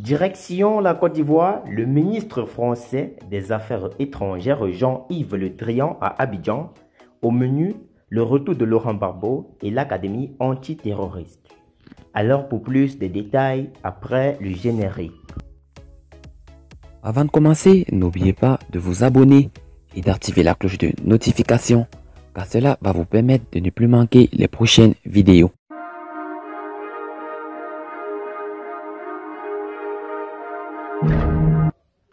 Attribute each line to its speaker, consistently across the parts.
Speaker 1: Direction la Côte d'Ivoire, le ministre français des Affaires étrangères Jean-Yves Le Drian à Abidjan. Au menu, le retour de Laurent Gbagbo et l'Académie antiterroriste. Alors pour plus de détails, après le générique.
Speaker 2: Avant de commencer, n'oubliez pas de vous abonner et d'activer la cloche de notification, car cela va vous permettre de ne plus manquer les prochaines vidéos.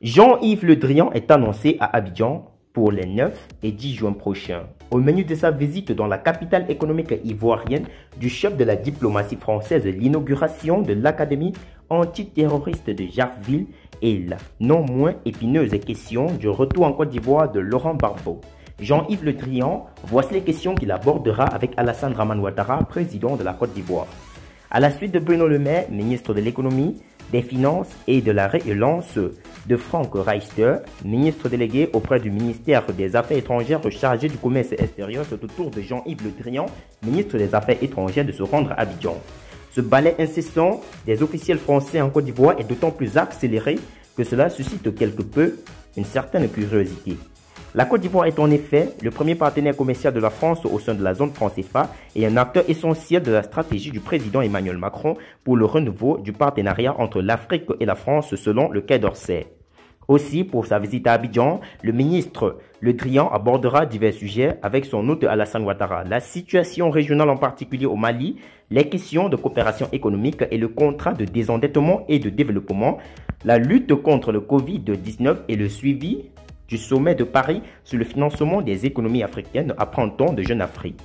Speaker 1: Jean-Yves Le Drian est annoncé à Abidjan pour les 9 et 10 juin prochains. Au menu de sa visite dans la capitale économique ivoirienne du chef de la diplomatie française, l'inauguration de l'Académie antiterroriste de Jarville et la non moins épineuse question du retour en Côte d'Ivoire de Laurent Gbagbo. Jean-Yves Le Drian, voici les questions qu'il abordera avec Alassane Dramane Ouattara, président de la Côte d'Ivoire. À la suite de Bruno Le Maire, ministre de l'économie, des Finances et de la Relance, de Franck Reister, ministre délégué auprès du ministère des Affaires étrangères chargé du commerce extérieur, c'est au tour de Jean-Yves Le Drian, ministre des Affaires étrangères, de se rendre à Abidjan. Ce balai incessant des officiels français en Côte d'Ivoire est d'autant plus accéléré que cela suscite quelque peu une certaine curiosité. La Côte d'Ivoire est en effet le premier partenaire commercial de la France au sein de la zone franc CFA et un acteur essentiel de la stratégie du président Emmanuel Macron pour le renouveau du partenariat entre l'Afrique et la France selon le Quai d'Orsay. Aussi, pour sa visite à Abidjan, le ministre Le Drian abordera divers sujets avec son hôte Alassane Ouattara, la situation régionale en particulier au Mali, les questions de coopération économique et le contrat de désendettement et de développement, la lutte contre le Covid-19 et le suivi du sommet de Paris sur le financement des économies africaines à Printemps de Jeune Afrique.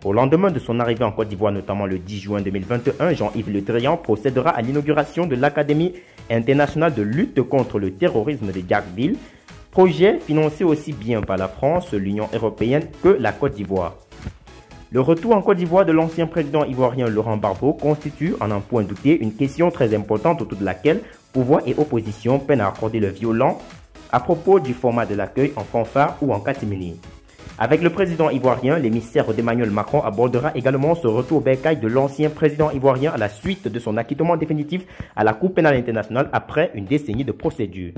Speaker 1: Au lendemain de son arrivée en Côte d'Ivoire, notamment le 10 juin 2021, Jean-Yves Le Drian procédera à l'inauguration de l'Académie internationale de lutte contre le terrorisme de Jarville, projet financé aussi bien par la France, l'Union européenne que la Côte d'Ivoire. Le retour en Côte d'Ivoire de l'ancien président ivoirien Laurent Gbagbo constitue, en un point douté, une question très importante autour de laquelle pouvoir et opposition peinent à accorder le violent à propos du format de l'accueil en fanfare ou en catimini. Avec le président ivoirien, l'émissaire d'Emmanuel Macron abordera également ce retour au bercail de l'ancien président ivoirien à la suite de son acquittement définitif à la Cour pénale internationale après une décennie de procédure.